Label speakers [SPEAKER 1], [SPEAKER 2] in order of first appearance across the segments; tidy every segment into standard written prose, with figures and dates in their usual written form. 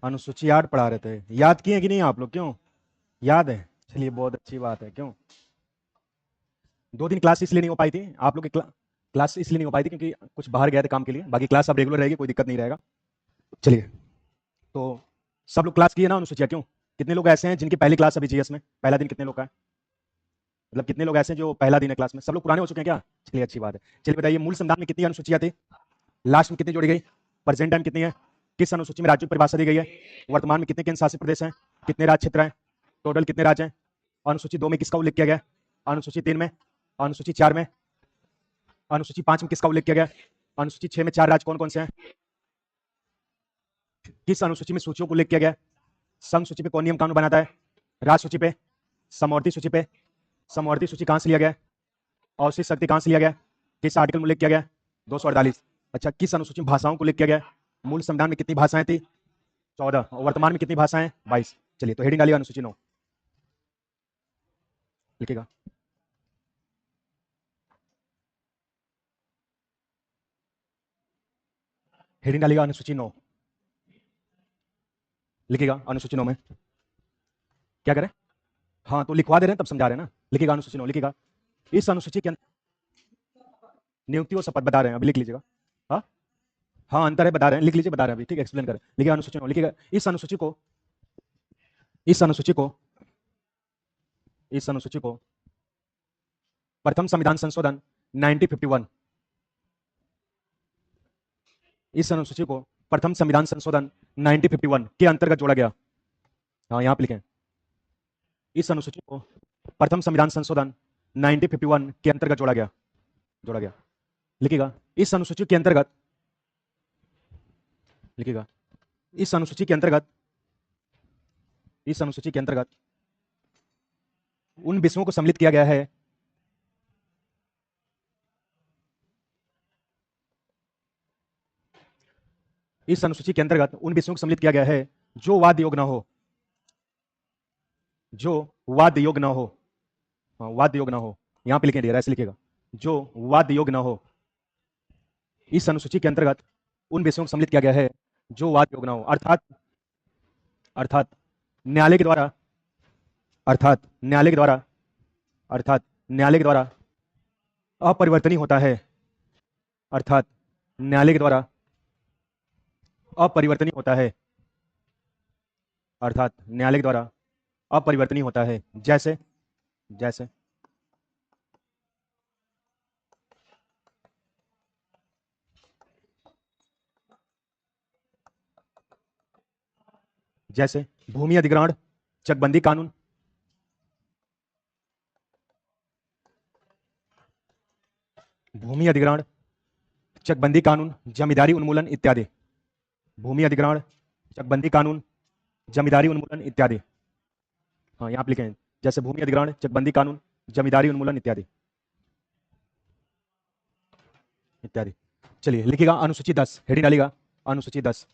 [SPEAKER 1] अनुसूची 8 पढ़ा रहे थे, याद किए कि नहीं आप लोग? क्यों याद है? चलिए बहुत अच्छी बात है। क्यों 2 दिन क्लास इसलिए नहीं हो पाई थी आप लोग की? क्लास इसलिए नहीं हो पाई थी क्योंकि कुछ बाहर गए थे काम के लिए। बाकी क्लास अब रेगुलर रहेगी, कोई दिक्कत नहीं रहेगा। चलिए, तो सब लोग क्लास किए ना अनुसूचिया? क्यों, कितने लोग ऐसे हैं जिनकी पहली क्लास अभी जीएस में? पहला दिन कितने लोग का है? मतलब कितने लोग ऐसे हैं जो पहला दिन है क्लास में? सब लोग पुराने हो चुके हैं क्या? चलिए अच्छी बात है। चलिए बताइए, मूल संविधान में कितनी अनुसूचियां थी? लास्ट में कितनी जोड़ी गई? प्रेजेंट टाइम कितनी है? किस अनुसूची में राज्यों की परिभाषा दी गई है? वर्तमान में कितने केंद्र शासित प्रदेश हैं? कितने राज्य क्षेत्र हैं? टोटल कितने राज्य हैं? अनुसूची 2 में किसका उल्लेख किया गया? अनुसूची 3 में? अनुसूची 4 में? अनुसूची 5 में किसका उल्लेख किया गया? अनुसूची 6 में 4 राज्य कौन कौन से हैं? किस अनुसूची में सूचियों को उल्लेख किया गया? संघ सूची पे कौन नियम कानून बनाता है? राज सूची पे? समवर्ती सूची पे? समवर्ती सूची कहां से लिया गया? औसत शक्ति कहां से लिया गया? किस आर्टिकल में उल्लेख किया गया? 248। अच्छा, किस अनुसूची में भाषाओं को उल्लेख किया गया? मूल संविधान में कितनी भाषाएं थी? 14। और वर्तमान में कितनी भाषाएं? 22। चलिए, तो हेडिंग डालिएगा अनुसूची 9, लिखिएगा। हेडिंग डालिएगा अनुसूची 9, लिखिएगा अनुसूची 9 में क्या करें? हाँ तो लिखवा दे रहे हैं तब समझा रहे हैं ना। लिखिएगा अनुसूची 9, लिखिएगा। इस अनुसूची के नियुक्ति और शपथ बता रहे हैं, अभी लिख लीजिएगा। हाँ हाँ, अंतर है बता रहे हैं, लिख लीजिए, बता रहे हैं अभी, ठीक है, एक्सप्लेन करें। लिखिएगा अनुसूची 9, लिखिएगा। इस अनुसूची को इस अनुसूची को प्रथम संविधान संशोधन 1951, इस अनुसूची को प्रथम संविधान संशोधन 1951 के अंतर्गत जोड़ा गया। हाँ यहाँ पे लिखें, इस अनुसूची को प्रथम संविधान संशोधन 1951 के अंतर्गत जोड़ा गया। लिखिएगा इस अनुसूची के अंतर्गत, लिखिएगा इस अनुसूची के अंतर्गत, इस अनुसूची के अंतर्गत उन विषयों को सम्मिलित किया गया है, इस अनुसूची के अंतर्गत उन विषयों को सम्मिलित किया गया है जो वाद योग्य न हो, जो वाद योग्य न हो। हाँ, वाद योग्य न हो, यहां पे लिखें, ऐसे लिखिएगा, जो वाद योग्य न हो। इस अनुसूची के अंतर्गत उन विषयों को सम्मिलित किया गया है जो वाद योग्य न हो, अर्थात न्यायालय के द्वारा, अर्थात न्यायालय के द्वारा, अर्थात न्यायालय के द्वारा अपरिवर्तनीय होता है, अर्थात न्यायालय के द्वारा अपरिवर्तनीय होता है, अर्थात न्यायालय के द्वारा अपरिवर्तनीय होता है। जैसे जैसे जैसे भूमि अधिग्रहण, चकबंदी कानून, भूमि अधिग्रहण, चकबंदी कानून, जमींदारी उन्मूलन इत्यादि। भूमि अधिग्रहण, चकबंदी कानून, जमींदारी उन्मूलन इत्यादि। हाँ यहाँ पे लिखें, जैसे भूमि अधिग्रहण, चकबंदी कानून, जमींदारी उन्मूलन इत्यादि इत्यादि। चलिए लिखिएगा अनुसूची 10, हेडिंग डालिएगा अनुसूची 10,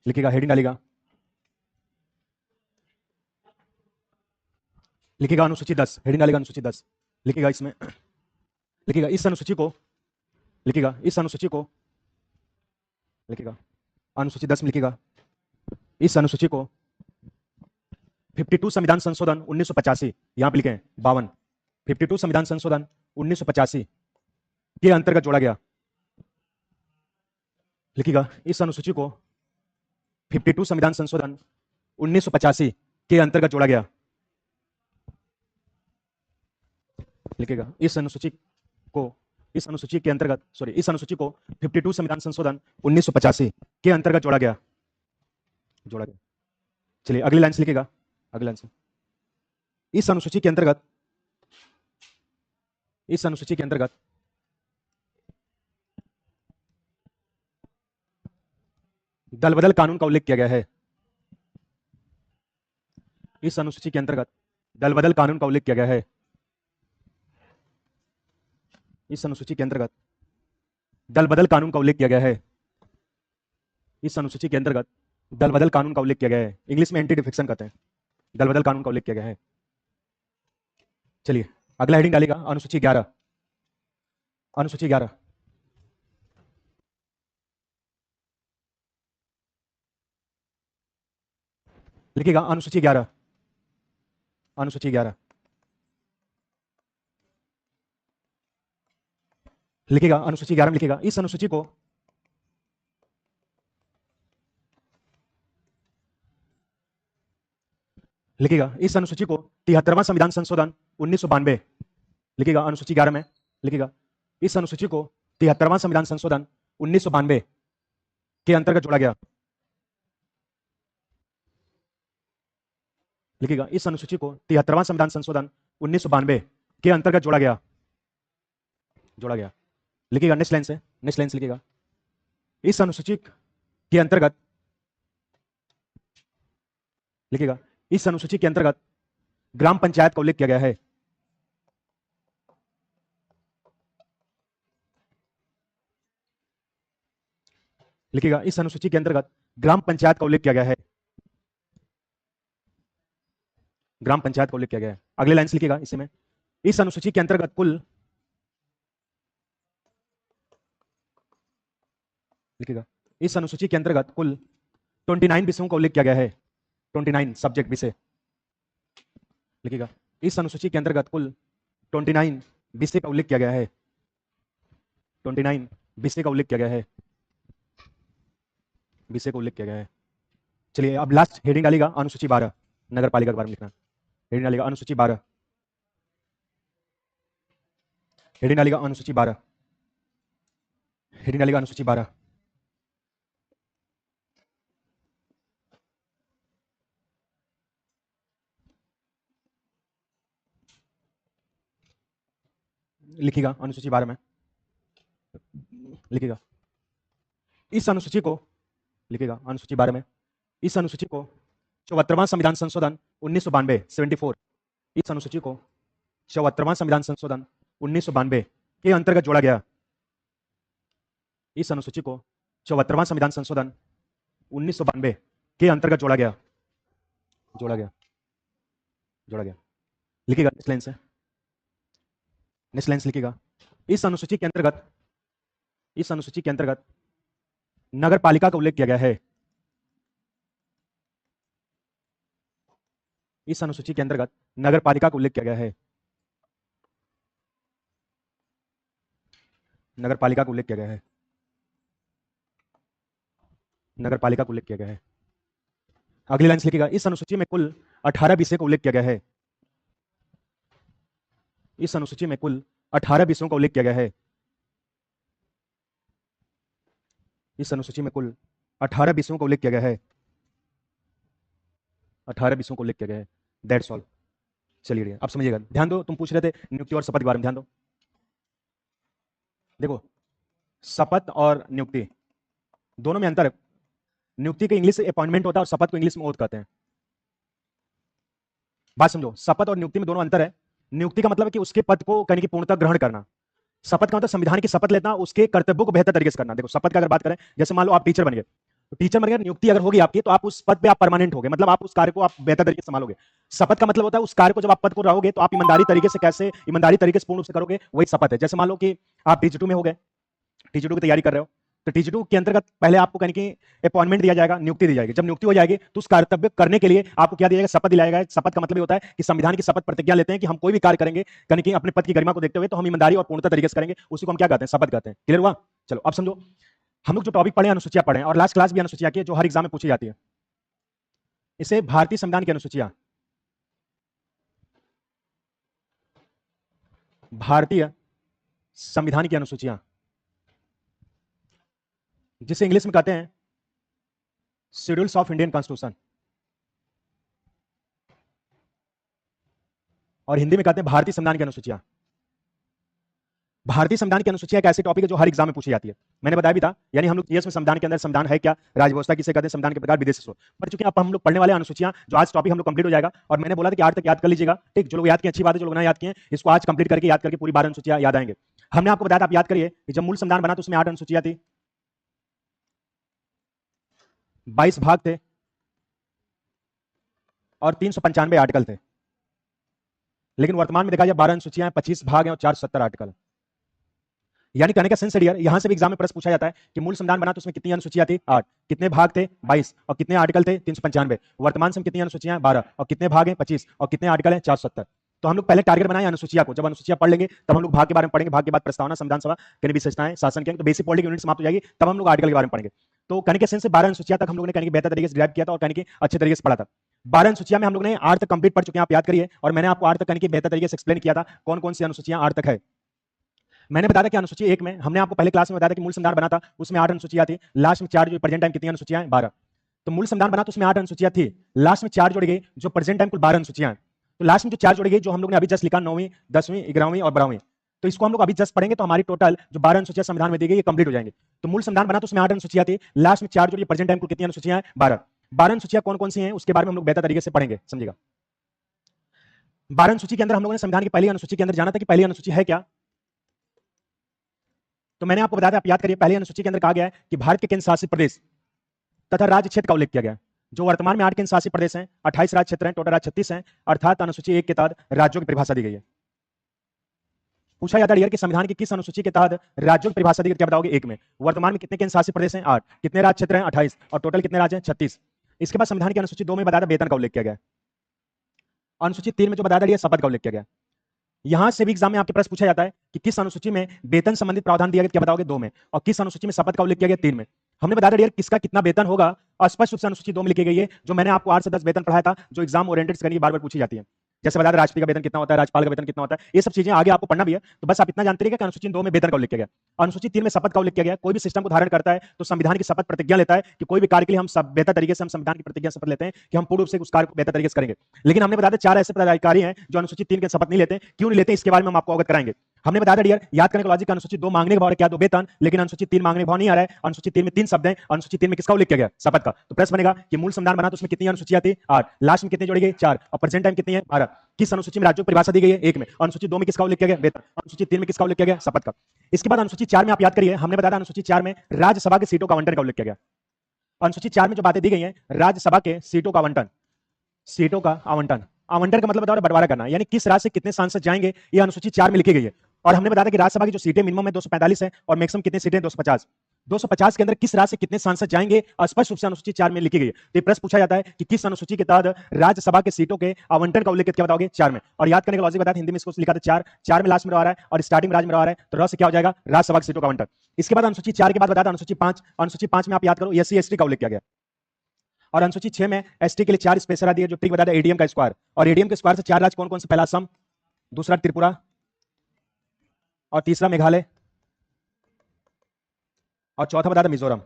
[SPEAKER 1] लिखिएगा हेडिंग डालिएगा, लिखिएगा अनुसूची 10, हेडिंग डालिएगा अनुसूची 10, लिखिएगा इसमें, लिखिएगा इस अनुसूची को, लिखिएगा इस अनुसूची को, लिखिएगा अनुसूची 10 में लिखिएगा इस अनुसूची को 52 संविधान संशोधन 1985, यहां पे लिखें 52, 52 संविधान संशोधन 1985 के अंतर्गत जोड़ा गया। लिखिएगा इस अनुसूची को 52 संविधान संशोधन 1985 के अंतर्गत जोड़ा गया। लिखिएगा इस अनुसूची को, इस अनुसूची के अंतर्गत, सॉरी, इस अनुसूची को 52 संविधान संशोधन 1985 के अंतर्गत जोड़ा गया। चलिए अगली लाइन से लिखिएगा, अगली लाइन से, इस अनुसूची के अंतर्गत, इस अनुसूची के अंतर्गत दल बदल कानून का उल्लेख किया गया है। इस अनुसूची के अंतर्गत दल बदल कानून का उल्लेख किया गया है। इस अनुसूची के अंतर्गत दल बदल कानून का उल्लेख किया गया है। इस अनुसूची के अंतर्गत दल बदल कानून का उल्लेख किया गया है। इंग्लिश में एंटी डिफेक्शन कहते हैं। दल बदल कानून का उल्लेख किया गया है। चलिए अगला हेडिंग डालेगा अनुसूची 11, अनुसूची 11 लिखिएगा अनुसूची 11, अनुसूची 11 लिखिएगा, अनुसूची 11 में लिखिएगा इस अनुसूची को लिखिएगा, इस अनुसूची को 73वां संविधान संशोधन 1992 लिखिएगा, अनुसूची 11 में लिखिएगा, इस अनुसूची को 73वां संविधान संशोधन 1992 के अंतर्गत जोड़ा गया। लिखिएगा, इस अनुसूची को 73वां संविधान संशोधन 1992 के अंतर्गत जोड़ा गया, जोड़ा गया। लिखिएगा, नेक्स्ट लाइन से, नेक्स्ट लाइन से लिखिएगा, इस अनुसूची के अंतर्गत लिखिएगा, इस अनुसूची के अंतर्गत ग्राम पंचायत का उल्लेख किया गया है। लिखिएगा, इस अनुसूची के अंतर्गत ग्राम पंचायत का उल्लेख किया गया है, ग्राम पंचायत का उल्लेख किया गया है। अगले लाइन से लिखिएगा, इसमें इस अनुसूची के अंतर्गत कुल लिखिएगा, इस अनुसूची के अंतर्गत कुल 29 विषयों का उल्लेख किया गया है, 29 सब्जेक्ट विषय। लिखिएगा, इस अनुसूची के अंतर्गत कुल 29 विषय का उल्लेख किया गया है, 29 विषय का उल्लेख किया गया है, विषय का उल्लेख किया गया है। चलिए अब लास्ट हेडिंग डालेगा अनुसूची 12, नगर पालिका के बारे में लिखना। हेडिंग डालेगा अनुसूची 12, हेडिंग डालेगा अनुसूची 12, हेडिंग डालेगा अनुसूची 12। लिखिएगा अनुसूची 12 में लिखिएगा, इस अनुसूची को लिखिएगा, अनुसूची 12 में इस अनुसूची को 74वां संविधान संशोधन 1992 74, इस अनुसूची को 74वां संविधान संशोधन 1992 के अंतर्गत जोड़ा गया। इस अनुसूची को 74वां संविधान संशोधन 1992 के अंतर्गत जोड़ा गया, जोड़ा गया, जोड़ा गया। लिखिएगा नेक्स्ट लाइन से, नेक्स्ट लाइन से लिखिएगा, इस अनुसूची के अंतर्गत, इस अनुसूची के अंतर्गत नगर पालिका का उल्लेख किया गया है। इस अनुसूची के अंतर्गत नगर पालिका का उल्लेख किया गया है, नगर पालिका का उल्लेख किया गया है, नगर पालिका का उल्लेख किया गया है। अगली लाइन से लिखिएगा, इस अनुसूची में कुल 18 विषय का उल्लेख किया गया है, इस अनुसूची में कुल 18 विषयों का उल्लेख किया गया है, इस अनुसूची में कुल 18 विषयों का उल्लेख किया गया है, 18 विषयों का उल्लेख किया गया है। That's all. चलिए अब समझिएगा, ध्यान दो, तुम पूछ रहे थे नियुक्ति और शपथ के बारे में, ध्यान दो। देखो, शपथ और नियुक्ति दोनों में अंतर है। नियुक्ति के इंग्लिश अपॉइंटमेंट होता है और शपथ को इंग्लिश में ओथ कहते हैं। बात समझो, शपथ और नियुक्ति में दोनों अंतर है। नियुक्ति का मतलब है कि उसके पद को कहने की पूर्णतः ग्रहण करना। शपथ का मतलब संविधान की शपथ लेना, उसके कर्तव्यों को बेहतर तरीके से करना। देखो, शपथ का अगर बात करें, जैसे मान लो आप टीचर बन गए, तो टीचर बन गए, नियुक्ति अगर होगी आपकी, तो आप उस पद पे आप परमानेंट हो गए, मतलब आप उस कार्य को आप बेहतर तरीके से संभालोगे। शपथ का मतलब होता है उस कार्य को जब आप पद को रहोगे तो आप ईमानदारी तरीके से, कैसे ईमानदारी तरीके से पूर्ण रूप से करोगे, वही शपथ है। जैसे मान लो कि आप टीचर 2 में हो गए, टीचर 2 की तैयारी कर रहे हो, तो टीचर 2 के अंतर्गत पहले आपको कहने की अपॉइंटमेंट दिया जाएगा, नियुक्ति दी जाएगी। जब नियुक्ति हो जाएगी तो उस कर्तव्य करने के लिए आपको क्या दिया जाएगा, शपथ दिलाया जाएगा। शपथ का मतलब ये होता है कि संविधान की शपथ प्रतिज्ञा लेते हैं कि हम कोई भी कार्य करेंगे कहने की अपने पद की गरिमा को देखते हुए, तो हम ईमानदारी और पूर्णता तरीके से करेंगे, उसी को हम क्या कहते हैं, शपथ कहते हैं। क्लियर हुआ? चलो अब समझो, हम लोग जो टॉपिक पढ़े, अनुसूचियां पढ़े, और लास्ट क्लास भी अनुसूचियां की, जो हर एग्जाम में पूछी जाती है, इसे भारतीय संविधान की अनुसूचियां, भारतीय संविधान की अनुसूचियां, जिसे इंग्लिश में कहते हैं शेड्यूल्स ऑफ इंडियन कॉन्स्टिट्यूशन, और हिंदी में कहते हैं भारतीय संविधान की अनुसूचियां। भारतीय संविधान की अनुसूचियां एक ऐसी टॉपिक है जो हर एग्जाम में पूछी जाती है। मैंने बताया भी था, यानी हम लोग जीएस में संविधान के अंदर संविधान है क्या, राजव्यवस्था किसे कहते हैं, संविधान के प्रकार, विदेशी स्रोत, पर चूंकि अब हम लोग पढ़ने वाले अनुसूचियां, जो आज टॉपिक हम लोग कंप्लीट हो जाएगा, और मैंने बोला था कि आज तक याद कर लीजिएगा। ठीक, जो लोग याद किए अच्छी बात है, जो लोग ना याद किए इसको आज कंप्लीट करके याद करके पूरी 12 अनुसूचियां याद आएंगे। हमने आपको बताया था, आप याद करिए कि जब मूल संविधान बना तो उसमें 8 अनुसूचियां थी, 22 भाग थे और 395 आर्टिकल थे। लेकिन वर्तमान में देखा जाए 12 अनुसूचियां हैं, 25 भाग हैं और 470 आर्टिकल। यानी कहने का सेंस है यहां से भी एग्जाम में प्रश्न पूछा जाता है कि मूल संविधान बना तो उसमें कितनी अनुसूचियां थी? 8। कितने भाग थे? 22। और कितने आर्टिकल थे? 395। वर्तमान में कितनी अनुसूचियां हैं? 12। और कितने भाग हैं? 25। और कितने आर्टिकल हैं? 470। तो हम लोग पहले टारगेट बनाए अनुसूचिया को, जब अनुसूचिया पढ़ लेंगे तब हम लोग भाग के बारे में पढ़ेंगे, भाग के बाद प्रस्तावना, संविधान सभा के विशेषताएं, शासन के, तो बेसिक पॉलिटिकल यूनिट समाप्त हो जाएगी, तब हम लोग आर्टिकल के बारे में पढ़ेंगे। तो कहने के सेंस से 12 अनुसूचिया तक हम लोगों ने कहने की बेहतर तरीके से ड्राइव किया था और कहने की अच्छे तरीके से पढ़ा था। 12 अनुसूचिया में हम लोग ने 8 तक कंप्लीट पढ़ चुके हैं, आप याद करिए, और मैंने आपको 8 तक कहने की बेहतर तरीके से एक्सप्लेन किया था कौन कौन सी अनुसूचियां 8 तक है। मैंने बताया कि अनुसूची 1 में हमने आपको पहले क्लास में बताया था कि मूल संविधान बना था, उसमें 8 अनुसूचियां थी, लास्ट में 4 जो प्रेजेंट टाइम कितनी अनुसूचियां हैं? 12। तो मूल संविधान बना तो उसमें 8 अनुसूचियां थी, लास्ट में 4 जोड़ी गई, जो प्रेजेंट टाइम कुल 12 अनुसूचियां हैं। तो लास्ट में जो 4 जोड़ी गई, जो हम लोग ने अभी जस्ट लिखा 9वीं, 10वीं, 11वीं और 12वीं, तो इसको हम लोग अभी जस्ट पढ़ेंगे तो हमारी टोटल जो 12 अनुसूचियां संविधान में दी गई ये कंप्लीट हो जाएंगे। तो मूल संविधान बना तो उसमें 8 अनुसूचियां थी, लास्ट में 4 जोड़ी, प्रेजेंट टाइम कुल कितनी अनुसूचियां हैं? 12। 12 अनुसूचियां कौन कौन सी हैं उसके बारे में हम लोग बेहतर तरीके से पढ़ेंगे, समझिएगा। 12 अनुसूची के अंदर हम लोगों ने संविधान की पहली अनुसूची के अंदर जाना था कि पहली अनुसूची है क्या। तो मैंने आपको बताया था, आप याद करिए, पहली अनुसूची के अंदर कहा गया है कि भारत के केंद्र शासित प्रदेश तथा राज्य क्षेत्र का उल्लेख किया गया है, जो वर्तमान में 8 केंद्र शासित प्रदेश हैं, 28 राज्य क्षेत्र हैं, टोटल राज्य 36 हैं, अर्थात अनुसूची 1 के तहत राज्यों की परिभाषा दी गई है। पूछा जाता है कि संविधान की किस अनुसूची के तहत राज्यों की परिभाषा दी गई, क्या बताओगे? 1 में। वर्तमान में कितने केंद्र शासित प्रदेश हैं? 8। कितने राज्य क्षेत्र हैं? 28। और टोटल कितने राज्य हैं? 36। इसके बाद संविधान की अनुसूची 2 में बताया वेतन का उल्लेख किया गया। अनुसूची 3 में जो बताया शपथ का उल्लेख किया गया। यहां से भी एग्जाम में आपके प्रश्न पूछा जाता है कि किस अनुसूची में वेतन संबंधित प्रावधान दिया गया, क्या बताओगे? 2 में। और किस अनुसूची में शपथ का उल्लेख किया गया? 3 में। हमने बताया डियर किसका कितना वेतन होगा, स्पष्ट रूप से अनुसूची 2 में लिखी गई है, जो मैंने आपको 8 से 10 वेतन पढ़ाया था, जो एग्जाम ओरिएंटेड करने की बार बार पूछी जाती है। जैसे बताया राष्ट्रपति का वेतन कितना होता है, राज्यपाल का वेतन कितना होता है, ये सब चीजें आगे आपको पढ़ना भी है। तो बस आप इतना जानते रहिएगा कि अनुसूची 2 में वेतन का उल्लेख किया गया, अनुसूची 3 में शपथ का उल्लेख किया गया। कोई भी सिस्टम को धारण करता है तो संविधान की शपथ प्रतिज्ञा लेता है कि कोई भी कार्य के लिए हम सब बेहतर तरीके से हम संविधान की प्रतिज्ञा शपथ लेते हैं कि हम पूर्ण रूप से उस कार्य को बेहतर तरीके से करेंगे। लेकिन हमने बताया 4 ऐसे पदाधिकारी हैं जो अनुसूची 3 के शपथ नहीं लेते। क्यों नहीं लेते इसके बारे में हम आपको अवगत कराएंगे। हमने बताया डियर, याद करने का लॉजिक, अनुसूची 2 मांगने का भाव क्या? 2 वेतन, लेकिन अनुसूची 3 मांगने का भाव नहीं आ रहा है। अनुसूची 3 में 3 शब्द हैं, अनुसूची 3 में किसका उल्लेख किया गया? शपथ का। तो प्रश्न बनेगा कि मूल संविधान बना तो उसमें कितनी अनुसूचियां थी? 8। लास्ट में कितनी जोड़ी गई? 4। और प्रेजेंट टाइम कितनी है? 12। किस अनुसूची में राज्यों की परिभाषा दी गई है? 1 में। अनुसूची 2 में किसका उल्लेख किया गया? वेतन। अनुसूची 3 में किसका उल्लेख किया गया? शपथ का। इसके बाद अनुसूची 4 में आप याद करिए, हमने बताया अनुसूची 4 में राज्यसभा की सीटों का आवंटन का उल्लेख किया गया। अनुसूची 4 में जो बातें दी गई हैं, राज्यसभा के सीटों का आवंटन, सीटों का आवंटन, आवंटन का मतलब बताओ बंटवारा करना, यानी किस राज्य से कितने सांसद जाएंगे, ये अनुसूची 4 में लिखी गई है। और हमने बताया कि राज्यसभा की जो सीटें मिनिमम है 245 है और मैक्सिमम कितनी सीटें? 250। 250 के अंदर किस राज्य से कितने सांसद जाएंगे, स्पष्ट रूप से अनुसूची 4 में लिखी गई है। तो ये प्रश्न पूछा जाता है कि किस अनुसूची के तहत राज्यसभा के सीटों के आवंटन का उल्लेख क्या बताओगे? 4 में। और याद करने का लॉजिक बताया, हिंदी में इसको लिखा था 4, 4 में लास्ट में आ रहा है और स्टार्टिंग राज्य में आ रहा है, तो र से क्या हो जाएगा? राज्यसभा की सीटों का आवंटन। इसके बाद अनुसूची 4 के बाद बताया अनुसूची 5, अनुसूची 5 में आप याद करो एससी एसटी का उल्लेख किया गया। और अनुसूची 6 में एसटी के लिए 4 स्पेशल राज्य, जो ट्रिक बताया एडीएम का स्क्वायर, और एडीएम के स्क्वायर से 4 राज्य कौन कौन से? पहला असम, दूसरा त्रिपुरा और तीसरा मेघालय और चौथा बता मिजोरम।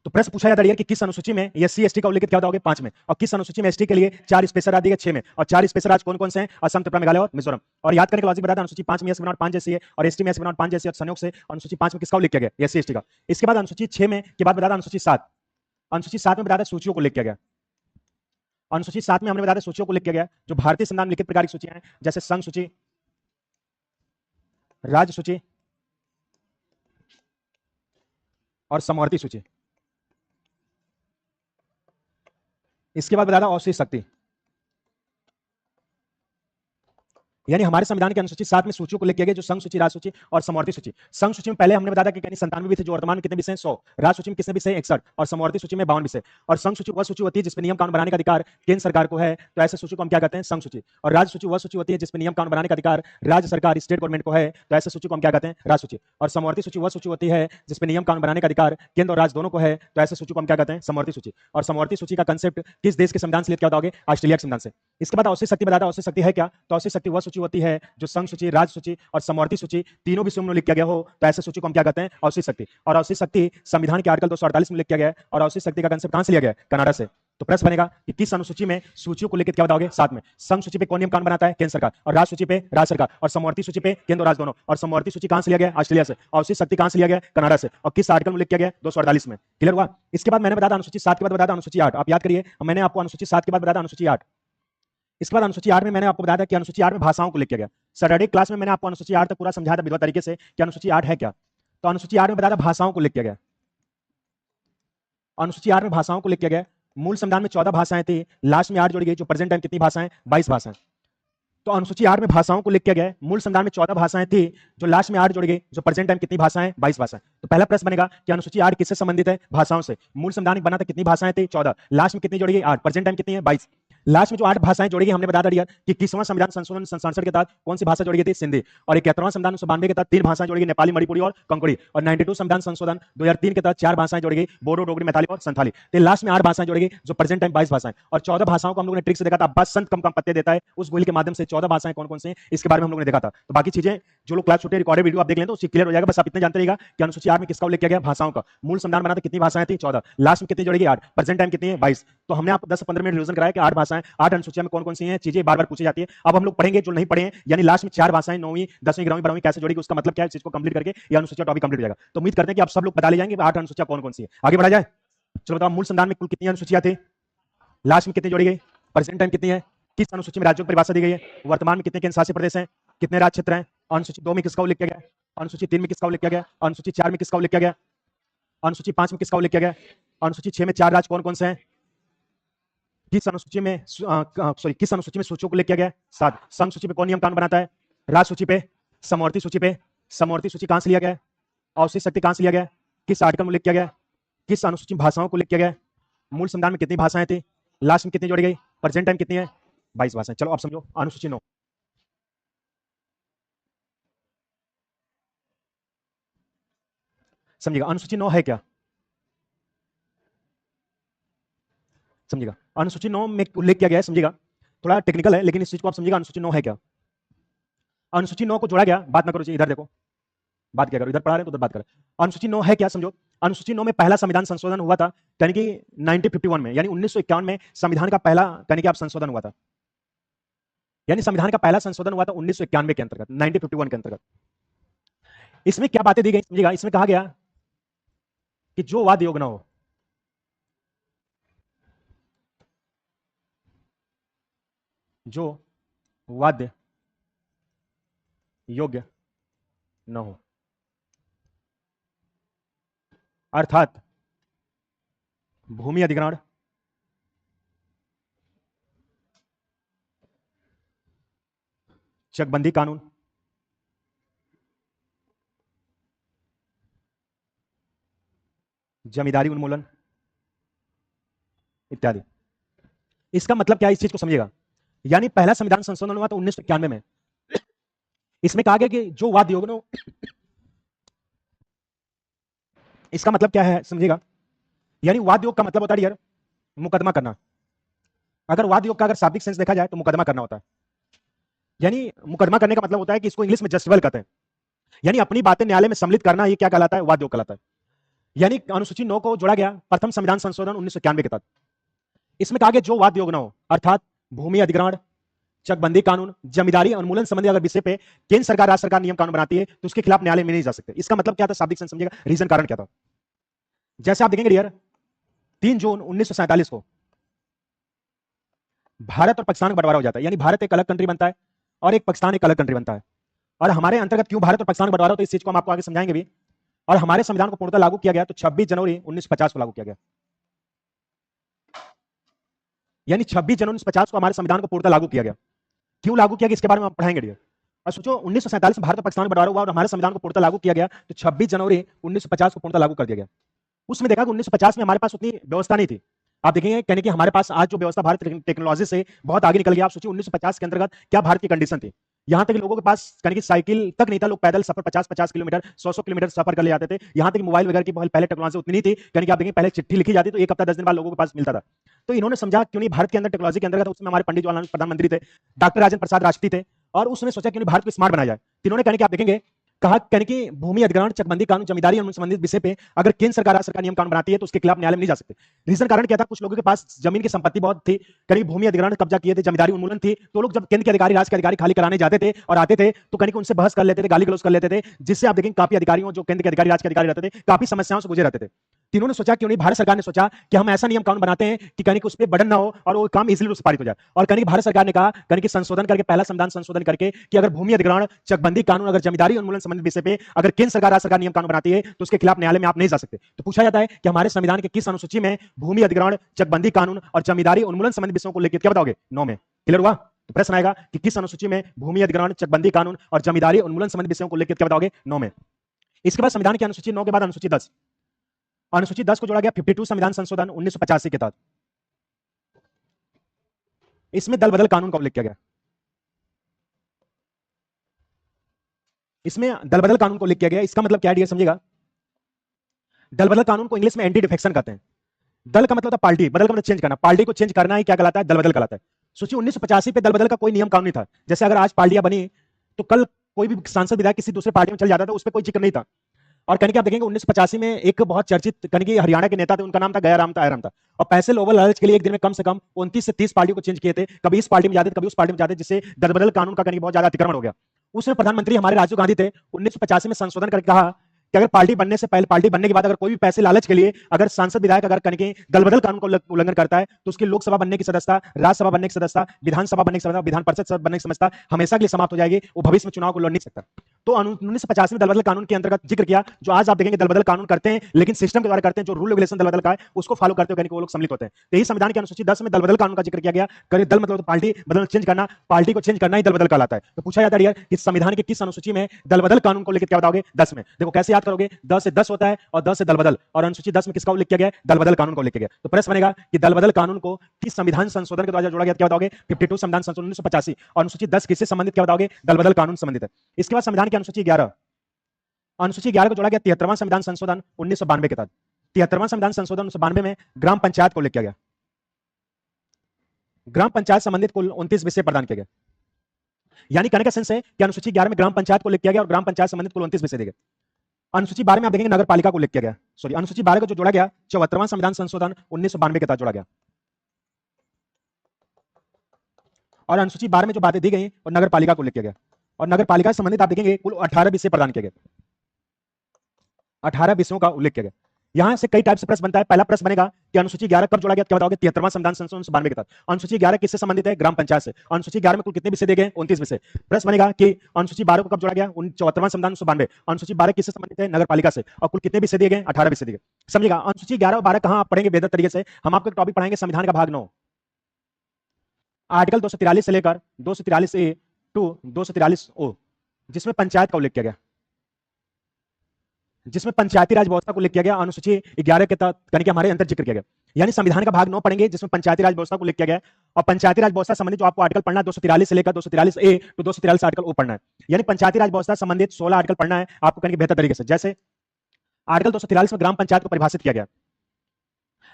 [SPEAKER 1] तो प्रश्न पूछा जाता है कि किस अनुसूची में एससी एसटी का उल्लेख क्या बताओगे? 5 में। और किस अनुसूची में एसटी के लिए 4 स्पेशल राज्य 6 में, और 4 स्पेशल राज्य कौन कौन से हैं? असम, त्रिपुरा, मेघालय और मिजोरम। और याद करने का लॉजिक बताया अनुसूची 5 में एस बनावट 5 जैसी है और एसटी में एस बनावट 5 जैसी है, और संयोग से अनुसूची 5 में किसका उल्लेख किया गया? एससी एसटी का। इसके बाद अनुसूची 6 में के बाद बताया अनुसूची 7, अनुसूची 7 में बताया सूचियों को उल्लेख किया गया। अनुसूची 7 में हमने बताया सूचियों को उल्लेख किया गया, जो भारतीय संविधान में लिखित प्रकार की सूचियां हैं, जैसे संघ सूची, राज्य सूची और समवर्ती सूची। इसके बाद बताया औषधि शक्ति, यानी हमारे संविधान की अनुसूची 7 में सूचियों को लेके गए, जो संघ सूची, राज सूची और समवर्ती सूची। संघ सूची में पहले हमने बताया कि 97 विषय, जो वर्तमान में कितने विषय हैं? 100। राज सूची में कितने विषय? 61। और समवर्ती सूची में 52 विषय। और संघ सूची वह सूची होती है जिसमें नियम कानून बनाने का अधिकार केंद्र सरकार को है, तो ऐसे सूची को हम क्या कहते हैं? संघ सूची। और राज्य सूची वह सूची होती है जिसमें नियम कानून बनाने का अधिकार राज्य सरकार, स्टेट गवर्नमेंट को है, तो ऐसे सूची को हम क्या कहते हैं? राज सूची। और समवर्ती सूची वह सूची होती है जिसमें नियम कानून बनाने का अधिकार केंद्र और राज्य दोनों को है, तो ऐसे सूची को हम क्या कहते हैं? समवर्ती सूची। और समवर्ती सूची का कंसेप्ट किस देश के संविधान से लिया, क्या बताओगे? ऑस्ट्रेलिया के संविधान से। इसके बाद औषधि शक्ति बताया, औषधि शक्ति है क्या? तो औषधि शक्ति वह सूची होती है जो संघ सूची, राज्य सूची और समवर्ती सूची तीनों विषयों में लिख किया गया हो, तो ऐसे सूची को हम क्या कहते हैं? औषधि शक्ति। और औषधि शक्ति संविधान के आर्टिकल 248 में लिख किया गया है। और औषधि शक्ति का कांसेप्ट कहां से लिया गया है? कनाडा से। तो प्रश्न बनेगा कि किस अनुसूची में सूचियों को लेकर क्या बताओगे? 7 में। संघ सूची पे कौन नियम कानून बनाता है? केंद्र सरकार। और राज्य सूची पे राज्य सरकार। और समवर्ती सूची पे केंद्र और राज्य दोनों। और समवर्ती सूची कहां से लिया गया? ऑस्ट्रेलिया से। औषधि शक्ति कहां से लिया गया? कनाडा से। और किस आर्टिकल में लिख किया गया? 248 में। क्लियर हुआ? इसके बाद मैंने बताया अनुसूची 7 के बाद बताया अनुसूची 8। आप याद करिए, मैंने आपको अनुसूची 7 के बाद बताया अनुसूची 8। इसके बाद अनुसूची 8 में मैंने आपको बताया था कि अनुसूची 8 में भाषाओं को लिख किया गया। सैटरडे क्लास में मैंने आपको अनुसूची 8 तक पूरा समझाया था विधिवत तरीके से कि अनुसूची 8 है क्या। तो अनुसूची 8 में बताया था भाषाओं को लिख किया गया। अनुसूची 8 में भाषाओं को लिख किया गया। मूल संविधान में 14 भाषाएं थी, लास्ट में 8 जोड़ी गई, जो प्रेजेंट टाइम कितनी भाषाएं? 22 भाषाएं। तो अनुसूची 8 में भाषाओं को लिख किया गया है, मूल संविधान में 14 भाषाएं थी, जो लास्ट में 8 जोड़ी गई, जो प्रेजेंट टाइम कितनी भाषाएं? 22 भाषाएं। तो पहला प्रश्न बनेगा कि अनुसूची 8 किससे संबंधित है? भाषाओं से। मूल संविधान में बना था, कितनी भाषाएं थी? 14। लास्ट में कितनी जोड़ी गई? 8। प्रेजेंट टाइम कितनी है? 22। लास्ट में जो 8 भाषाएं जोड़ी गई, हमने बता दिया कि 21वां संविधान संशोधन संशोधन के तहत कौन सी भाषा जोड़ी गई थी? सिंधी। और 71वां संविधान 1992 के तहत 3 भाषाएं जोड़ी गई, नेपाली, मणिपुरी और कंकड़ी। और 92 संविधान संशोधन 2003 के तहत 4 भाषाएं जोड़ी गई, बोडो, डोगरी, मैथली और संथाली। तो लास्ट में 8 भाषाएं जोड़ी गई, जो प्रेजेंट टाइम 22 भाषाएं। और 14 भाषाओं को हम लोगों ने ट्रिक से देखा था, अब्बास संत कम पत्ते देता है, उस गोली के माध्यम से 14 भाषाएं कौन कौन से हैं इसके बारे में हम लोगों ने देखा था। तो बाकी चीजें जो लोग क्लास छूटे रिकॉर्डेड वीडियो आप देख लें तो उससे क्लियर हो जाएगा। बस आप इतना जानते रहिएगा कि अनुसूची 8 में किसका उल्लेख किया गया? भाषाओं का। मूल संविधान बना था, कितनी भाषाएं थी? 14। लास्ट में कितनी जोड़ेगी? 8। प्रेजेंट टाइम कितनी है? 22। तो हमने आपको 10-15 मिनट रिवीजन कराया कि 8 भाषाएं, 8 अनुसूचियों में कौन कौन सी हैं, चीजें बार बार पूछी जाती है। अब हम लोग पढ़ेंगे जो नहीं पढ़े हैं, यानी लास्ट में 4 भाषाएं 9वीं 10वीं 11वीं 12वीं कैसे जोड़ेगी, उसका मतलब क्या है, इस चीज को कंप्लीट करके ये अनुसूचिया टॉपिक कंप्लीट हो जाएगा। तो उम्मीद करते हैं कि आप सब लोग बता ले जाएंगे 8 अनुसूचियां कौन कौन सी है। आगे बढ़ा जाए, चलो बताओ। मूल संविधान में कुल कितनी अनुसूचियां थी? लास्ट में कितनी जोड़ी गई? प्रेजेंट टाइम कितनी है? किस अनुसूची में राज्यों की परिभाषा दी गई है? वर्तमान में कितने केंद्र शासित प्रदेश हैं? कितने राज्य क्षेत्र हैं? अनुसूची 2 में किसका उल्लेख किया गया? अनुसूची 3 में किसका उल्लेख किया गया? अनुसूची 4 में किसका उल्लेख किया गया? अनुसूची 5 में किसका उल्लेख किया गया? अनुसूची 6 में 4 राज्य कौन कौन से हैं? किस अनुसूची में किस अनुसूची में सूचियों को उल्लेख किया गया? 7। संघ सूची पे कौन नियम कानून बनाता है? राज्य सूची पे, समवर्ती सूची पे। समवर्ती सूची कहां से लिया गया है? औसत शक्ति कहां से लिया गया? किस आर्टिकल में उल्लेख किया गया? किस अनुसूची में भाषाओं को उल्लेख किया गया? मूल संविधान में कितनी भाषाएं थी? लास्ट में कितनी जोड़ी गई? प्रेजेंट टाइम कितनी है? 22 भाषाएं। चलो आप समझो अनुसूची 9। समझिएगा अनुसूची 9 है क्या? समझिएगा अनुसूची 9 में उल्लेख किया गया है, समझिएगा थोड़ा टेक्निकल है लेकिन इस चीज को आप समझिएगा। अनुसूची 9 है क्या? अनुसूची 9 को जोड़ा गया, बात ना करो जी, इधर देखो, बात क्या करो, इधर पढ़ा रहे हैं तो उधर बात करें। अनुसूची 9 है क्या समझो। अनुसूची 9 में पहला संविधान संशोधन हुआ था, यानी कि 1951 में, यानी 1951 में संविधान का पहला यानी कि आप संशोधन हुआ था, यानी संविधान का पहला संशोधन हुआ था 1991 के अंतर्गत, 1951 के अंतर्गत। इसमें क्या बातें दी गई समझिएगा। इसमें कहा गया कि जो वाद योग्य न हो, जो वाद्य योग्य न हो, अर्थात भूमि अधिग्रहण, चकबंदी कानून, जमींदारी उन्मूलन इत्यादि। इसका मतलब क्या है, इस चीज को समझिएगा। यानी पहला संविधान संशोधन हुआ था 1991 में। इसमें कहा गया कि जो वाद योग्य न हो, इसका मतलब क्या है समझिएगा। यानी वाद योग का मतलब होता है यार मुकदमा करना। अगर वाद योग का अगर शाब्दिक सेंस देखा जाए तो मुकदमा करना होता है। यानी मुकदमा करने का मतलब होता है कि इसको इंग्लिश में जस्टिफाई कहते हैं, यानी अपनी बातें न्यायालय में सम्मिलित करना, ये क्या कहलाता है? वाद योग कहलाता है। यानी अनुसूची 9 को जोड़ा गया प्रथम संविधान संशोधन 1991 के तहत। इसमें कहा गया जो वाद योग न हो, अर्थात भूमि अधिग्रहण, चकबंदी कानून, जमींदारी उन्मूलन संबंधी अगर विषय पे केंद्र सरकार राज्य सरकार नियम कानून बनाती है तो उसके खिलाफ न्यायालय में नहीं जा सकते। इसका मतलब क्या था शाब्दिक सेंस समझिएगा, रीजन कारण क्या था। जैसे आप देखेंगे यार 3 जून 1947 को भारत और पाकिस्तान का बंटवारा हो जाता है, यानी भारत एक अलग कंट्री बनता है और एक पाकिस्तान एक अलग कंट्री बनता है। और हमारे अंतर्गत क्यों भारत और पाकिस्तान का बंटवारा होता है, इस चीज को हम आपको आगे समझाएंगे भी। और हमारे संविधान को पूर्णतः लागू किया गया तो 26 जनवरी 1950 को लागू किया गया, यानी 26 जनवरी 1950 को हमारे संविधान को पूर्णतः लागू किया गया। क्यों लागू किया गया इसके बारे में हम पढ़ाएंगे डियर। और सोचो 1947 में भारत और पाकिस्तान का बंटवारा हुआ और हमारे संविधान को पूर्णतः लागू किया गया तो 26 जनवरी 1950 को पूर्णतः लागू कर दिया गया। उसमें देखा कि 1950 में हमारे पास उतनी व्यवस्था नहीं थी। आप देखेंगे कहने कि हमारे पास आज जो व्यवस्था भारत टेक्नोलॉजी से बहुत आगे निकल गया। आप सोचिए 1950 के अंतर्गत क्या भारत की कंडीशन थी। यहां तक लोगों के पास कहने की साइकिल तक नहीं था, लोग पैदल सफर 50-50 किलोमीटर 100 किलोमीटर सफर कर ले जाते थे। यहां तक मोबाइल वगैरह की पहले टेक्नोलॉजी उतनी नहीं थी, कहने की आप देखेंगे पहले चिट्ठी लिखी जाती तो 1 हफ्ता 10 दिन बाद लोगों के पास मिलता था। तो इन्होंने समझा क्यों नहीं भारत के अंदर टेक्नोलॉजी के अंदर था। उसमें हमारे पंडित जवाहरलाल प्रधानमंत्री थे, डॉक्टर राजेंद्र प्रसाद राष्ट्रपति थे, और उसने सोचा क्यों नहीं भारत को स्मार्ट बनाया जाए। इन्होंने कहने की आप देखेंगे कहा कहने की भूमि अधिग्रहण, चकबंदी कानून, जमींदारी संबंधित विषय पे अगर केंद्र सरकार राज्य सरकार नियम कानून बनाती है तो उसके खिलाफ न्यायालय में नहीं जा सकते। रीजन कारण क्या था, कुछ लोगों के पास जमीन की संपत्ति बहुत थी, कहीं भूमि अधिग्रहण कब्जा किए थे, जमींदारी उन्मूलन थी। तो लोग जब केंद्र के अधिकारी राज्य के अधिकारी खाली कराने जाते थे और आते थे तो कहीं उनसे बहस कर लेते थे, गाली गलौज कर लेते थे, जिससे आप देखेंगे काफी अधिकारियों जो केंद्र के अधिकारी राज्य के अधिकारी रहते थे काफी समस्याओं से गुजर रहते थे। तीनों ने सोचा क्यों नहीं, भारत सरकार ने सोचा कि हम ऐसा नियम कानून बनाते हैं कि कहीं उस पर बर्डन ना हो और वो काम इजीली उससे पारित हो जाए। और कहीं भारत सरकार ने कहा, कहीं संशोधन करके, पहला संविधान संशोधन करके कि अगर भूमि अधिग्रहण, चकबंदी कानून, अगर जमींदारी उन्मूलन संबंधित विषय पे अगर केंद्र सरकार, राज्य सरकार नियम कानून बनाती है तो उसके खिलाफ न्यायालय में आप नहीं जा सकते। तो पूछा जाता है कि हमारे संविधान के किस अनुसूची में भूमि अधिग्रहण, चकबंदी कानून और जमींदारी उन्मूलन संबंधित विषयों को लेकर, क्या बताओगे? 9 में। क्लियर हुआ? तो प्रश्न आएगा कि किस अनुसूची में भूमि अधिग्रहण, चकबंदी कानून और जमींदारी उन्मूलन संबंधित विषयों को लेकर, क्या बताओगे? 9 में। इसके बाद संविधान की अनुसूची 9 के बाद अनुसूची 10। अनुसूची 10 को जोड़ा गया 52 संविधान संशोधन 1985 के तहत। इसमें दल बदल कानून का उल्लेख किया गया। इसमें दल बदल कानून को उल्लेख किया गया। इसका मतलब क्या है, समझिएगा। दल बदल कानून को इंग्लिश में एंटी डिफेक्शन कहते हैं। दल का मतलब था पार्टी, बदल का मतलब चेंज करना। पार्टी को चेंज करना ही क्या कहलाता है? दल बदल कहलाता है। सोचिए 1985 पे दल बदल का कोई नियम कानून नहीं था। जैसे अगर आज पार्टियां बनी तो कल कोई भी सांसद विधायक किसी दूसरे पार्टी में चल जाता था, उस पर कोई जिक्र नहीं था। और कहीं आप देखेंगे 1985 में एक बहुत चर्चित कहीं हरियाणा के नेता थे, उनका नाम था गयाराम था, आयराम था। और पैसे लोभल लालच के लिए एक दिन में कम से कम 29 से 30 पार्टियों को चेंज किए थे। कभी इस पार्टी में जाते, कभी उस पार्टी में जाते, जिससे दल बदल कानून का कहीं बहुत ज्यादा अतिक्रमण हो गया। उसमें प्रधानमंत्री हमारे राजीव गांधी थे। 1985 में संशोधन करके कहा कि अगर पार्टी बनने से पहले, पार्टी बनने के बाद अगर कोई भी पैसे लालच के लिए अगर सांसद विधायक अगर कहीं दल बदल कानून का उल्लंघन करता है तो उसकी लोकसभा बनने की सदस्यता, राज्यसभा बनने की सदस्यता, विधानसभा बनने की सदस्यता, विधान परिषद बनने की सदस्यता हमेशा के लिए समाप्त हो जाएगी। वो भविष्य में चुनाव को लड़ नहीं सकता। तो 1985 में दल बदल कानून के अंतर्गत जिक्र किया। जो आज आप देखेंगे दल बदल कानून करते हैं, लेकिन सिस्टम के द्वारा करते हैं, जो रूल रेगुलेशन दल बदल का है उसको फॉलो करते हुए वो लोग सम्मिलित होते हैं। तो यही संविधान की अनुसूची 10 में दल बदल कानून का जिक्र किया गया। दल मतलब पार्टी बदल, चेंज करना, पार्टी को चेंज करना ही दल बदल कहलाता है। तो पूछा जाता है कि संविधान के किस अनुसूची में दल बदल कानून को लेकर, क्या बताओगे? 10 में। देखो कैसे याद करोगे, 10 से 10 होता है और 10 से दल बदल, और अनुसूची 10 में किसका उल्लेख किया गया? दल बदल कानून का उल्लेख किया गया। तो प्रश्न बनेगा कि दल बदल कानून को किस संविधान संशोधन के द्वारा जोड़ा गया? क्या बताओगे? 52 संविधान संशोधन 1985। और अनुसूची 10 किससे संबंधित, क्या बताओगे? दल बदल कानून संबंधित है। इसके बाद संविधान की अनुसूची 11, अनुसूची 11 को जोड़ा गया 73वां संविधान संशोधन 1992 के तहत। 73वां संविधान संशोधन 1992 में ग्राम पंचायत को उल्लेख किया गया। ग्राम पंचायत संबंधित कुल 29 विषय प्रदान किए गए। यानी कहने का सेंस है कि अनुसूची 11 में ग्राम पंचायत को उल्लेख किया गया और ग्राम पंचायत संबंधित कुल 29 विषय दिए गए। अनुसूची 12 में आप देखेंगे नगर पालिका को उल्लेख किया गया। सॉरी, अनुसूची 12 को जो जोड़ा गया 74वां संविधान संशोधन 1992 के तहत जोड़ा गया। और अनुसूची 12 में जो बातें दी गई और नगर पालिका को उल्लेख किया गया। और नगर पालिका से संबंधित आप देखेंगे कुल 18 विषय प्रदान किए गए। 18 विषयों का उल्लेख किया गया। यहां से कई टाइप से प्रश्न बनता है। पहला प्रश्न बनेगा कि अनुसूची 11 कब जोड़ा गया? क्या बताओगे? 73वां संविधान संशोधन 1992 के तहत। अनुसूची 11 किससे संबंधित है? ग्राम पंचायत से। अनुसूची 11 में कुल कितने विषय दिए गए? 29 विषय। प्रश्न बनेगा कि अनुसूची 12 को कब जोड़ा गया? 74वां संविधान 1992। अनुसूची 12 किससे संबंधित है? नगर पालिका से। और कुल कितने विषय दिए गए? 18 विषय दिए गए। समझिएगा, अनुसूची 11 और 12 कहां आप पढ़ेंगे बेहतर तरीके से? हम आपको टॉपिक पढ़ाएंगे संविधान का भाग 9, आर्टिकल 243 से लेकर 243 ए टू 243 ओ, जिसमें पंचायत का उल्लेख किया गया, जिसमें पंचायती राज व्यवस्था को उल्लेख किया गया। अनुसूची 11 के तहत यानी हमारे अंतर जिक्र किया गया। यानी संविधान का भाग 9 पढ़ेंगे जिसमें पंचायती राज व्यवस्था को उल्लेख किया गया। और पंचायती राज व्यवस्था संबंधित जो आपको आर्टिकल पढ़ना है 243 से लेकर 243 ए टू 243 आर्टिकल ओ पढ़ना है। यानी पंचायती राज व्यवस्था संबंधित 16 आर्टिकल पढ़ना है आपको कहीं बेहतर तरीके से। जैसे आर्टिकल 243 में ग्राम पंचायत को परिभाषित किया गया।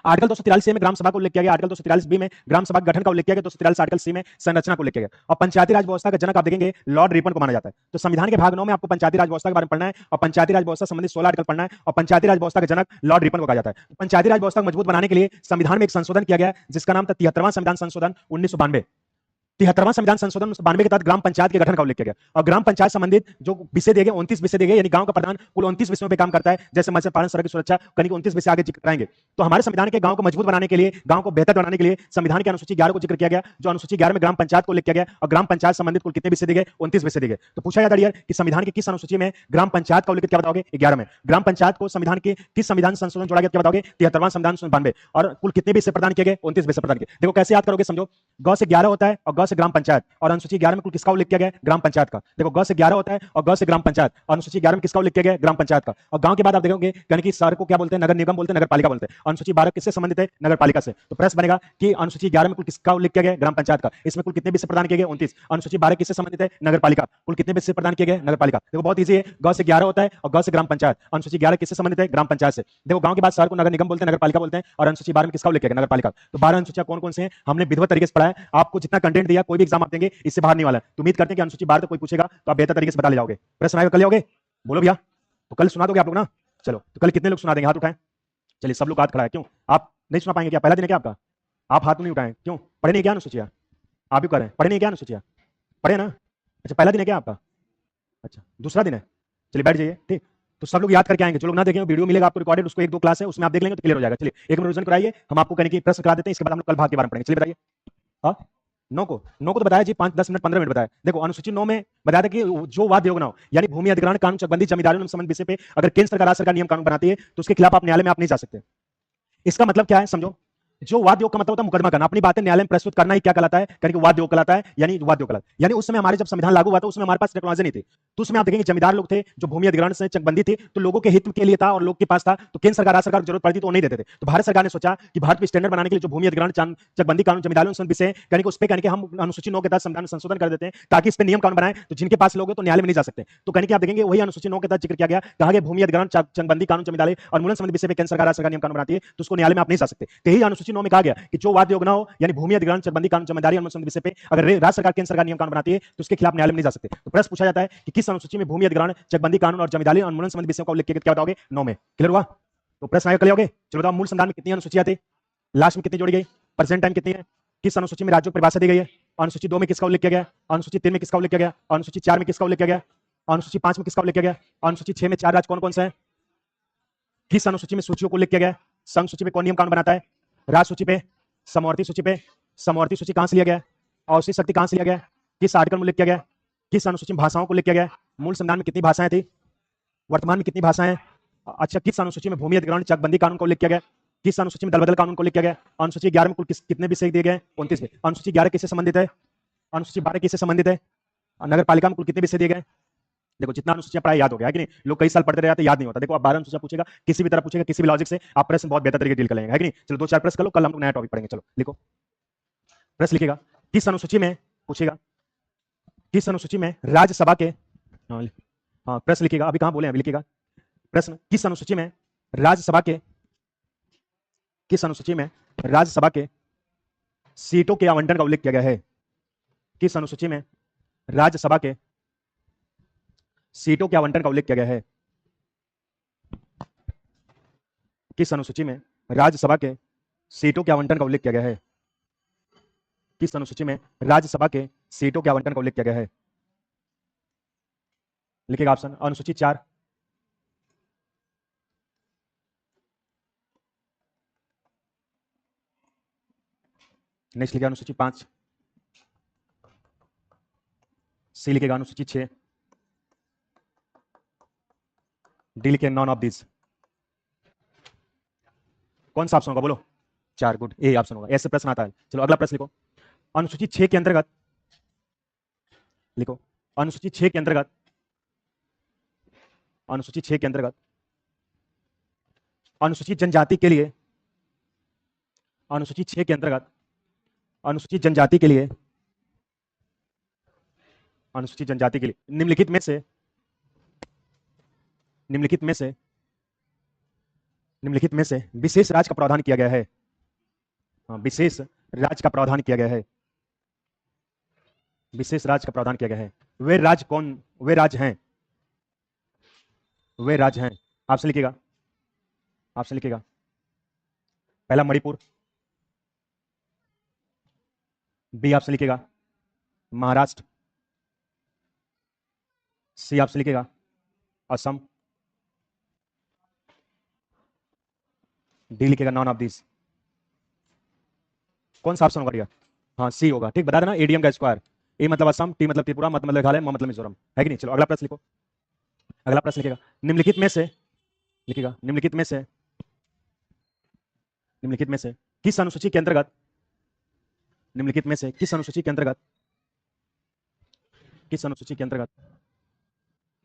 [SPEAKER 1] आर्टिकल 243 में ग्राम सभा को उल्लेख किया गया। आर्टिकल 243 बी में ग्राम सभा गठन का उल्लेख किया गया। 243 आर्टिकल सी में संरचना को उल्लेख किया गया। और पंचायती राज व्यवस्था का जनक आप देखेंगे लॉर्ड रिपन को माना जाता है। तो संविधान के भाग 9 में आपको पंचायती राज व्यवस्था के बारे में पढ़ना है और पंचायती राज व्यवस्था संबंधित 16 आर्टिकल पढ़ना है। और पंचायती राज व्यवस्था का जनक लॉर्ड रिपन को कहा जाता है। पंचायती राज व्यवस्था को मजबूत बनाने के लिए संविधान में एक संशोधन किया गया जिसका नाम था 73वां संविधान संशोधन 1992। 73वां संविधान संशोधन 1992 के तहत ग्राम पंचायत के गठन का उल्लेख किया गया। और ग्राम पंचायत संबंधित जो विषय दिए गए 29 विषय दिए गए। यानी गांव का प्रधान कुल 29 विषयों पे काम करता है। जैसे मत्स्य पालन, सड़क की सुरक्षा, कहीं 29 विषय आगे जिक्र कराएंगे। तो हमारे संविधान के गांव को मजबूत बनाने के लिए, गांव को बेहतर बनाने के लिए संविधान की अनुसूची 11 को जिक्र किया गया। जो अनुसूची 11 में ग्राम पंचायत को उल्लेख किया गया और ग्राम पंचायत संबंधित कुल कितने विषय दिए गए? 29 विषय दिए गए। तो पूछा जाता है कि संविधान की किस अनुसूची में ग्राम पंचायत का उल्लेख, क्या बताओगे? 11 में। ग्राम पंचायत को संविधान के किस संविधान संशोधन जोड़ा गया? क्या बताओगे? 73वां संविधान 1992। और कुल कितने विषय प्रदान किए गए? 29 विषय प्रदान किए। देखो कैसे याद करोगे, समझो। ग से 11 होता है और ग से ग्राम पंचायत। और अनुसूची 11 में कुल किसका उल्लेख किया गया? ग्राम पंचायत का। देखो ग से 11 होता है और ग से ग्राम पंचायत। और अनुसूची 11 में किसका उल्लेख किया गया? ग्राम पंचायत का। और गांव के बाद आप देखोगे यानी कि शहर को क्या बोलते हैं? नगर निगम बोलते हैं, नगर पालिका बोलते हैं। अनुसूची 12 किससे संबंधित है? नगर पालिका से। तो प्रश्न बनेगा कि अनुसूची 11 में कुल किसका उल्लेख किया गया? ग्राम पंचायत का। इसमें कुल कितने विषय प्रदान किए गए? 29। अनुसूची 12 किससे संबंधित है? नगर पालिका। कुल कितने विषय प्रदान किए गए? नगर पालिका। देखो बहुत ईजी है, ग से 11 होता है और ग से ग्राम पंचायत। अनुसूची 11 किससे संबंधित है? ग्राम पंचायत से। देखो गांव के बाद शहर को नगर निगम बोलते हैं, नगर पालिका बोलते हैं। और अनुसूची 12 में किसका उल्लेख किया गया? नगर पालिका। तो 12 अनुसूचियां कौन कौन से हैं हमने विधिवत तरीके से पढ़ा है। आपको जितना कंटेंट दिया कोई भी एग्जाम आप देंगे इससे बाहर नहीं वाला है। तो उम्मीद करते हैं कि अनुसूची 12 कोई पूछेगा तो आप बेहतर तरीके से बता ले जाओगे। प्रश्न आएगा कल जाओगे? बोलो भैया, तो कल सुना दोगे आप लोग ना? चलो, तो कल कितने लोग सुना देंगे? हाथ उठाएं। चलिए, सब लोग हाथ खड़ा है। क्यों आप नहीं सुना पाएंगे? क्या पहला दिन है क्या आपका? आप हाथ नहीं उठाएं, क्यों? पढ़े नहीं क्या अनुसूचिया? आप भी कर रहे हैं, पढ़े नहीं क्या अनुसूचिया? पढ़े ना? अच्छा, पहला दिन है क्या आपका? अच्छा, दूसरा दिन है। चलिए बैठ जाइए, ठीक। तो सब लोग याद करके आएंगे, जो लोग ना देखेंगे वीडियो मिलेगा आपको रिकॉर्डेड, उसको 1-2 क्लास है उसमें आप देख लेंगे तो क्लियर हो जाएगा। चलिए एक मिनट रिवीजन कराइए, हम आपको कहने की प्रश्न करा देते हैं, इसके बाद हम लोग कल भाग के बारे में पढ़ेंगे। चलिए बताइए। हाँ, 9 को तो बताया जी, 5, 10 मिनट 15 मिनट बताया। देखो अनुसूची 9 में बताया था कि जो वाद योग ना हो, यानी भूमि अधिग्रहण कानून चकबंदी जमींदारी संबंध विषय पे अगर केंद्र सरकार राज्य सरकार नियम कानून बनाती है तो उसके खिलाफ आप न्यायालय में आप नहीं जा सकते। इसका मतलब क्या है समझो, जो वाद योग का मतलब होता है मुकदमा करना, अपनी बातें न्यायालय में प्रस्तुत करना ही क्या कहलाता है, यानी कि वाद योग कहलाता है, यानी वाद योग कहलाता है। यानी उस समय हमारे जब संविधान लागू हुआ था उसमें हमारे पास टेक्नोलॉजी नहीं थी, तो उसमें आप देखेंगे जमींदार लोग थे जो भूमि अधिग्रहण से चकबंदी थी, तो लोगों के हित के लिए था और लोग के पास था, तो केंद्र सरकार राज्य सरकार को जरूरत पड़ती तो वो नहीं देते थे। तो भारत सरकार ने सोचा कि भारत में स्टैंडर्ड बनाने के लिए जो भूमि अधिग्रहण चकबंदी कानून जमींदारों संबंध विषय यानी कि उस पर कहने के हम अनुसूची 9 के तहत संविधान में संशोधन कर देते हैं ताकि इस पर नियम कानून बनाए, तो जिनके पास लोग हैं तो न्यायालय में नहीं जा सकते। तो कहने के आप देखेंगे वही अनुसूची 9 के तहत जिक्र किया गया, कहा गया भूमि अधिग्रहण चकबंदी कानून जमींदारी और मूलन संबंधी विषय पे केंद्र सरकार राज्य सरकार नियम कानून बनाती है तो उसको न्यायालय में आप नहीं जा सकते। तो यही अनुसूची 9 में कहा गया कि जो वाद योग ना हो, यानी भूमि अधिग्रहण चकबंदी कानून जमींदारी और मूलन संबंधी विषय पे अगर राज्य सरकार केंद्र सरकार नियम कानून बनाती है तो उसके खिलाफ न्यायालय में नहीं जा सकते। तो प्रश्न पूछा जाता है कि किस अनुसूची में भूमि अधिग्रहण चकबंदी कानून और जमींदारी और मूलन संबंधी विषयों का उल्लेख किया, क्या बताओगे? 9 में। क्लियर हुआ? तो प्रश्न आगे क्लियर हो गए? चलो बताओ, मूल संविधान में कितनी अनुसूचियां थी, लास्ट में कितनी जोड़ी गई, प्रेजेंट टाइम कितनी है, किस अनुसूची में राज्यों को परिभाषा दी गई है, अनुसूची 2 में किसका उल्लेख किया गया, अनुसूची 3 में किसका उल्लेख किया गया, अनुसूची 4 में किसका उल्लेख किया गया, अनुसूची 5 में किसका उल्लेख किया गया, अनुसूची 6 में 4 राज्य कौन कौन से हैं, किस अनुसूची में सूचियों को उल्लेख किया गया, संघ सूची पे कौन नियम कानून बनाता है, राज्य सूची पे, समवर्ती सूची पे, समवर्ती सूची कहां से लिया गया, औषधि शक्ति कहां से लिया गया, किस आर्टिकल में उल्लेख किया गया, किस अनुसूची में भाषाओं को उल्लेख किया गया, मूल संविधान में कितनी भाषाएं थी, वर्तमान में कितनी भाषाएं हैं, अच्छा किस अनुसूची में भूमि अधिग्रहण चकबंदी कानून का उल्लेख किया गया, किस अनुसूची में दल बदल कानून को उल्लेख किया गया, अनुसूची 11 में कुल कितने विषय दिए गए, 29 में, अनुसूची 11 किससे संबंधित है, अनुसूची 12 किससे संबंधित है, नगर पालिका में कुल कितने विषय दिए गए। देखो जितना अनुसूचियां पढ़ाई याद हो गया है कि नहीं, लोग कई साल पढ़ते रहे याद नहीं होता। देखो आप 12 अनुसूचियां पूछेगा, किसी भी तरह पूछेगा, किसी भी लॉजिक से आप प्रश्न बहुत बेहतर तरीके डील कर लेंगे, है कि नहीं। चलो 2-4 प्रश्न कर लो, कल हम लोग नया टॉपिक पढ़ेंगे। चलो लिखो, प्रश्न लिखेगा, किस अनुसूची में पूछेगा, किस अनुसूची में राज्यसभा के, हाँ प्रश्न लिखेगा, अभी कहां बोले अभी लिखेगा प्रश्न, किस अनुसूची में राज्यसभा के, किस अनुसूची में राज्यसभा के सीटों के आवंटन का उल्लेख किया गया है, किस अनुसूची में राज्यसभा के सीटों के आवंटन का उल्लेख किया गया है, किस अनुसूची में राज्यसभा के सीटों के आवंटन का उल्लेख किया गया है, किस अनुसूची में राज्यसभा के सीटों के आवंटन का उल्लेख किया गया है, लिखेगा ऑप्शन अनुसूची 4, नेक्स्ट लिखेगा अनुसूची 5, सी लिखेगा अनुसूची 6, डी लिखेगा नॉन ऑफ दिस। कौन सा ऑप्शन होगा बोलो? 4, गुड, ए ऑप्शन होगा, ऐसे प्रश्न आता है। चलो अगला प्रश्न लिखो, अनुसूची 6 के अंतर्गत लिखो, अनुसूची 6 के अंतर्गत, अनुसूची 6 के अंतर्गत अनुसूचित जनजाति के लिए, अनुसूची 6 के अंतर्गत अनुसूचित जनजाति के लिए, अनुसूचित जनजाति के लिए निम्नलिखित में से, निम्नलिखित में से, निम्नलिखित में से विशेष राज्य का प्रावधान किया गया है, विशेष राज्य का प्रावधान किया गया है, विशेष राज्य का प्रावधान किया गया है, वे राज्य कौन, वे राज्य हैं, वे राज्य हैं, आपसे लिखिएगा, आपसे लिखिएगा, पहला मणिपुर, बी आपसे लिखिएगा महाराष्ट्र, सी आपसे लिखिएगा असम, डी लिखिएगा नॉन ऑफ दिस। कौन सा ऑप्शन होगा भैया? हाँ सी होगा, ठीक बता देना, एडीएम का स्क्वायर, ए मतलब असम, टी मतलब त्रिपुरा, मतलब मेघालय, म मतलब मिजोरम, है कि नहीं। चलो अगला प्रश्न लिखो, अगला प्रश्न लिखेगा, निम्नलिखित में से, लिखेगा निम्नलिखित में से, निम्नलिखित में से किस अनुसूची के अंतर्गत, निम्नलिखित में से किस अनुसूची के अंतर्गत, किस अनुसूची के अंतर्गत,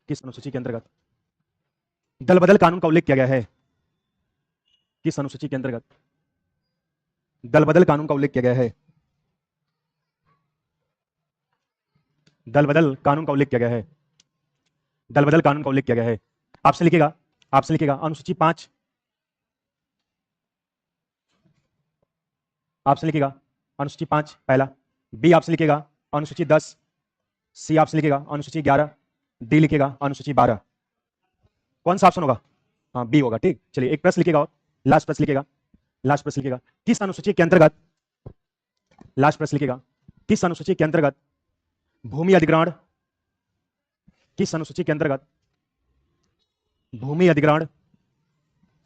[SPEAKER 1] किस अनुसूची के अंतर्गत दल बदल कानून का उल्लेख किया गया है, किस अनुसूची के अंतर्गत दल बदल कानून का उल्लेख किया गया है, दल बदल कानून का उल्लेख किया गया है, दल बदल कानून का उल्लेख किया गया है। आपसे लिखेगा, आपसे लिखेगा अनुसूची 5, आपसे लिखेगा अनुसूची 5 पहला, बी आपसे लिखेगा अनुसूची 10, सी आपसे लिखेगा अनुसूची 11, डी लिखेगा अनुसूची 12। कौन सा ऑप्शन होगा? हाँ बी होगा, ठीक। चलिए एक प्रश्न लिखेगा और लास्ट प्रश्न लिखेगा, लास्ट प्रश्न लिखेगा, किस अनुसूची के अंतर्गत, लास्ट प्रश्न लिखेगा, किस अनुसूची के अंतर्गत भूमि अधिग्रहण, किस अनुसूची के अंतर्गत भूमि अधिग्रहण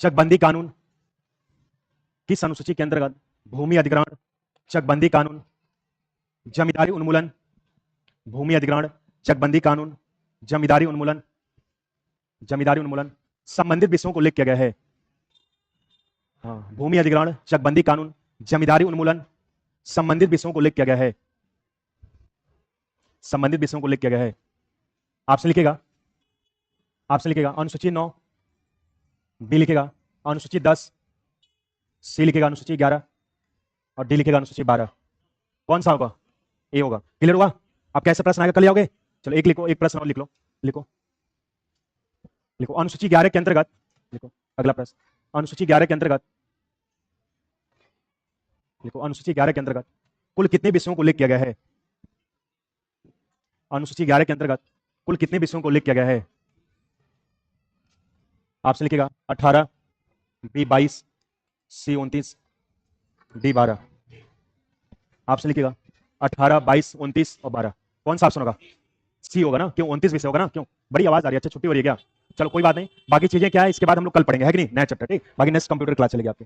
[SPEAKER 1] चकबंदी कानून किस अनुसूची के अंतर्गत? भूमि अधिग्रहण चकबंदी कानून, जमींदारी उन्मूलन, भूमि अधिग्रहण चकबंदी कानून, जमींदारी उन्मूलन, जमींदारी उन्मूलन संबंधित विषयों को उल्लेख किया गया है। हाँ, भूमि अधिग्रहण चकबंदी कानून, जमींदारी उन्मूलन संबंधित विषयों को उल्लेख किया गया है। संबंधित विषयों को उल्लेख किया गया है। आपसे लिखेगा, आपसे लिखेगा अनुसूची 9, बी लिखेगा अनुसूची 10, सी लिखेगा अनुसूची 11 और डी लिखेगा अनुसूची 12। कौन सा होगा? ए होगा। क्लियर हुआ? आप कैसे प्रश्न आएगा कल आओगे? चलो एक लिखो, एक प्रश्न और लिख लो। लिखो लिखो अनुसूची 11 के अंतर्गत, लिखो अगला प्रश्न, अनुसूची 11 के अंतर्गत लिखो, अनुसूची 11 के अंतर्गत कुल कितने विषयों को उल्लेख किया गया है? अनुसूची 11 के अंतर्गत कुल कितने विषयों को उल्लेख किया गया है? आपसे लिखेगा 18, बी 22, सी 29, डी 12। आपसे लिखेगा 18, 22, 29 और 12। कौन सा ऑप्शन होगा? सी होगा ना? क्यों? 29 विषय होगा ना? क्यों? बड़ी आवाज आ रही है। अच्छा छुट्टी हो रही है क्या? चलो कोई बात नहीं, बाकी चीजें क्या है इसके बाद हम लोग कल पढ़ेंगे, है कि नहीं? नया चैप्टर। ठीक, बाकी नेक्स्ट कंप्यूटर क्लास चलेगी आपकी।